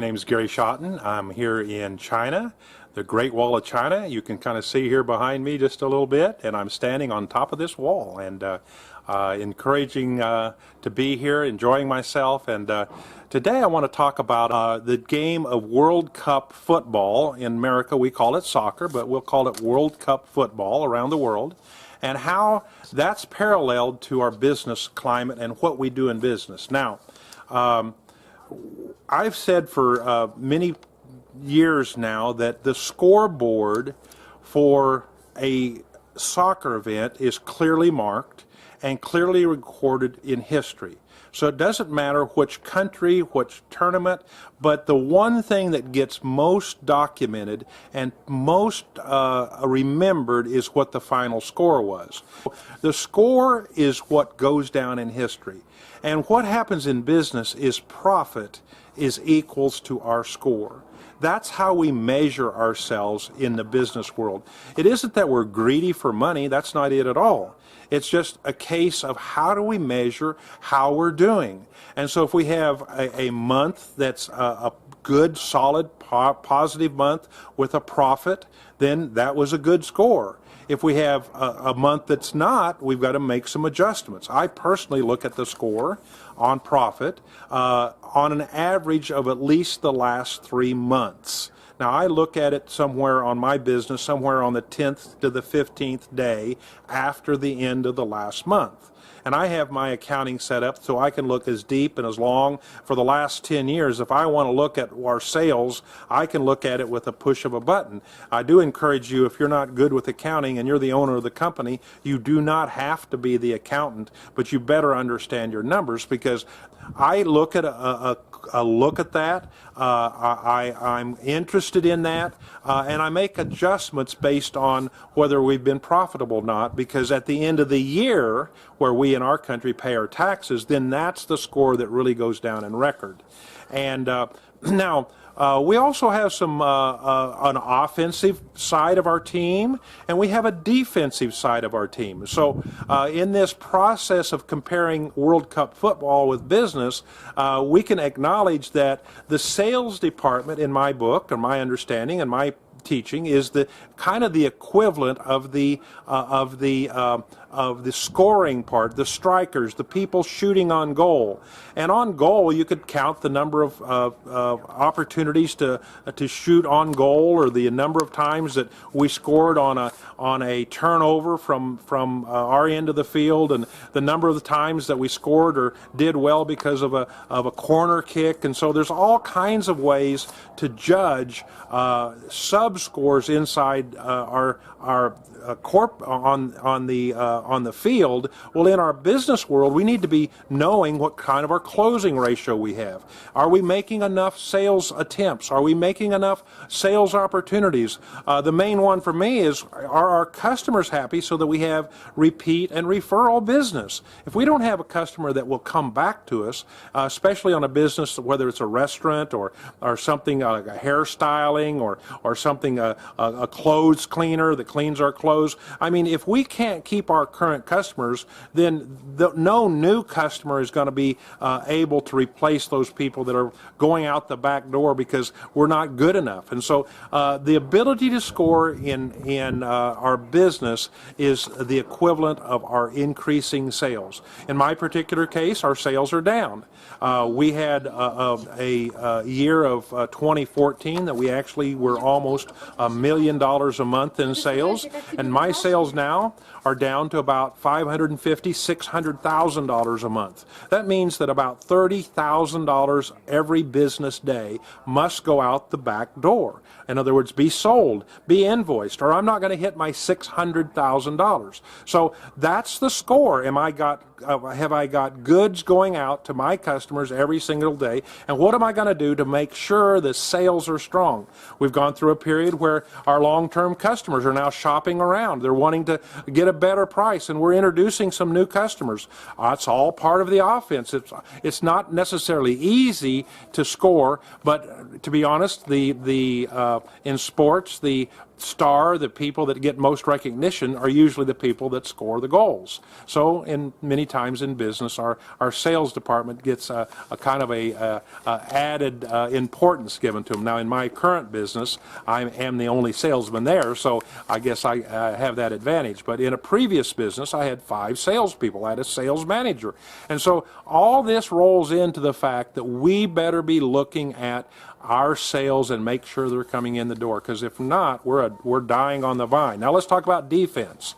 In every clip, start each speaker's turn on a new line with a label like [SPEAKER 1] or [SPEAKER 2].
[SPEAKER 1] name is Gary Schotten. I'm here in China, the Great Wall of China. You can kind of see here behind me just a little bit, and I'm standing on top of this wall and encouraging to be here, enjoying myself. And today I want to talk about the game of World Cup football. In America we call it soccer, but we'll call it World Cup football around the world, and how that's paralleled to our business climate and what we do in business. Now, I've said for many years now that the scoreboard for a soccer event is clearly marked and clearly recorded in history. So it doesn't matter which country, which tournament, but the one thing that gets most documented and most remembered is what the final score was. The score is what goes down in history. And what happens in business is profit is equals to our score. That's how we measure ourselves in the business world. It isn't that we're greedy for money. That's not it at all. It's just a case of how do we measure how we're doing. And so if we have a month that's a good, solid, positive month with a profit, then that was a good score. If we have a month that's not, we've got to make some adjustments. I personally look at the score on profit on an average of at least the last 3 months. Now, I look at it somewhere on my business, somewhere on the 10th to the 15th day after the end of the last month. And I have my accounting set up so I can look as deep and as long for the last 10 years. If I want to look at our sales, I can look at it with a push of a button. I do encourage you, if you're not good with accounting and you're the owner of the company, you do not have to be the accountant, but you better understand your numbers, because I look at a look at that. I'm interested in that, and I make adjustments based on whether we've been profitable or not, because at the end of the year, where we in our country pay our taxes, then that's the score that really goes down in record. And now, we also have an offensive side of our team, and we have a defensive side of our team. So in this process of comparing World Cup football with business, we can acknowledge that the sales department, in my book, and my understanding and my teaching, is the kind of the equivalent of the scoring part, the strikers, the people shooting on goal. And on goal, you could count the number of opportunities to shoot on goal, or the number of times that we scored on a turnover from our end of the field, and the number of the times that we scored or did well because of a corner kick. And so there's all kinds of ways to judge sub scores inside our on the field. Well, in our business world, we need to be knowing what kind of our closing ratio we have. Are we making enough sales attempts? Are we making enough sales opportunities? The main one for me is, are our customers happy so that we have repeat and referral business? If we don't have a customer that will come back to us, especially on a business, whether it's a restaurant or something like a hairstyling or something, a clothes cleaner that cleans our clothes, I mean, if we can't keep our current customers, then no new customer is going to be able to replace those people that are going out the back door because we're not good enough. And so the ability to score in our business is the equivalent of our increasing sales. In my particular case, our sales are down. We had a year of 2014 that we actually were almost $1 million a month in sales, and my sales now are down to about $550,000, $600,000 a month. That means that about $30,000 every business day must go out the back door. In other words, be sold, be invoiced, or I'm not going to hit my $600,000. So that's the score. Have I got goods going out to my customers every single day? And what am I going to do to make sure the sales are strong? We've gone through a period where our long-term customers are now shopping around. They're wanting to get a better price. price and we're introducing some new customers. It's all part of the offense. It's not necessarily easy to score, but to be honest, in sports, the people that get most recognition are usually the people that score the goals. So many times in business, our sales department gets a kind of a added importance given to them. Now in my current business, I am the only salesman there, so I guess I have that advantage. But in a previous business, I had 5 salespeople. I had a sales manager. And so all this rolls into the fact that we better be looking at our sales and make sure they're coming in the door, because if not, we're dying on the vine. Now let's talk about defense.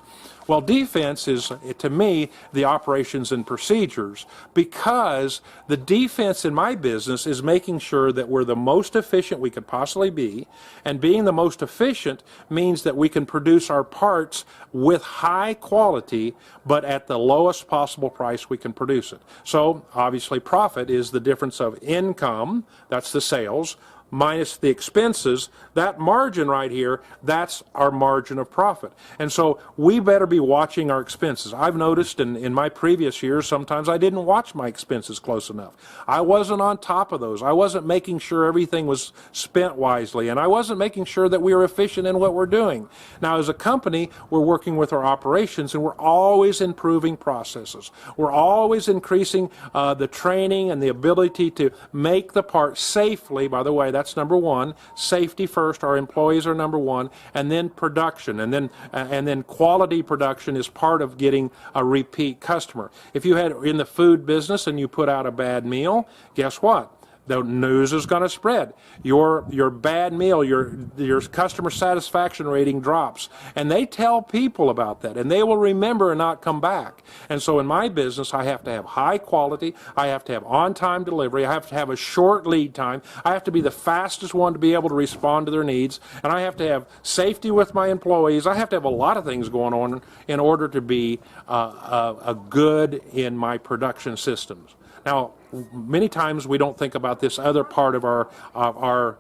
[SPEAKER 1] Well, defense is, to me, the operations and procedures, because the defense in my business is making sure that we're the most efficient we could possibly be, and being the most efficient means that we can produce our parts with high quality, but at the lowest possible price we can produce it. So, obviously, profit is the difference of income, that's the sales, minus the expenses. That margin right here, that's our margin of profit. And so we better be watching our expenses. I've noticed in my previous years, sometimes I didn't watch my expenses close enough. I wasn't on top of those. I wasn't making sure everything was spent wisely, and I wasn't making sure that we were efficient in what we're doing. Now, as a company, we're working with our operations, and we're always improving processes. We're always increasing the training and the ability to make the part safely. By the way, that's number one. Safety first. Our employees are number one, and then production, and then quality production is part of getting a repeat customer. If you had in the food business and you put out a bad meal, guess what? The news is going to spread. Your bad meal, your customer satisfaction rating drops. And they tell people about that, and they will remember and not come back. And so in my business, I have to have high quality. I have to have on-time delivery. I have to have a short lead time. I have to be the fastest one to be able to respond to their needs. And I have to have safety with my employees. I have to have a lot of things going on in order to be a good in my production systems. Now, many times we don't think about this other part of our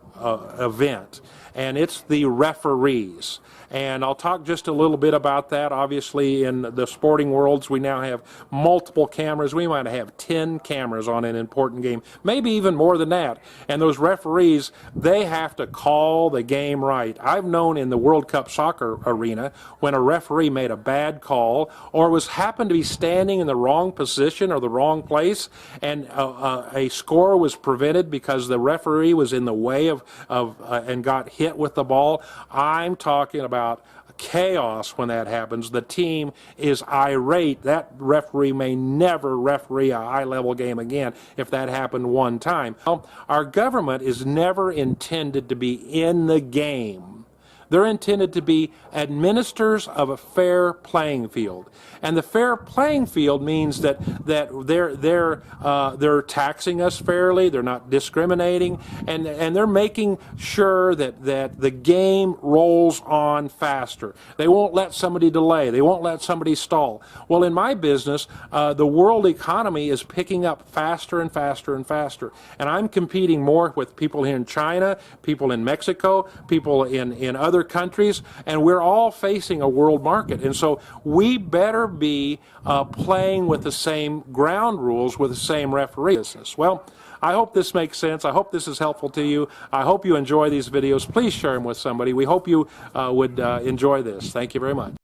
[SPEAKER 1] event, and it's the referees. And I'll talk just a little bit about that. Obviously, in the sporting worlds, we now have multiple cameras. We might have 10 cameras on an important game, maybe even more than that. And those referees, they have to call the game right. I've known in the World Cup soccer arena when a referee made a bad call or happened to be standing in the wrong position or the wrong place, and a score was prevented because the referee was in the way and got hit with the ball. I'm talking about chaos when that happens. The team is irate. That referee may never referee a high-level game again if that happened one time. Our government is never intended to be in the game. They're intended to be administrators of a fair playing field. And the fair playing field means that they're taxing us fairly, they're not discriminating, and they're making sure that the game rolls on faster. They won't let somebody delay, they won't let somebody stall. Well, in my business, the world economy is picking up faster and faster and faster. And I'm competing more with people here in China, people in Mexico, people in other countries, and we're all facing a world market. And so we better be playing with the same ground rules with the same referee business. Well, I hope this makes sense. I hope this is helpful to you. I hope you enjoy these videos. Please share them with somebody. We hope you would enjoy this. Thank you very much.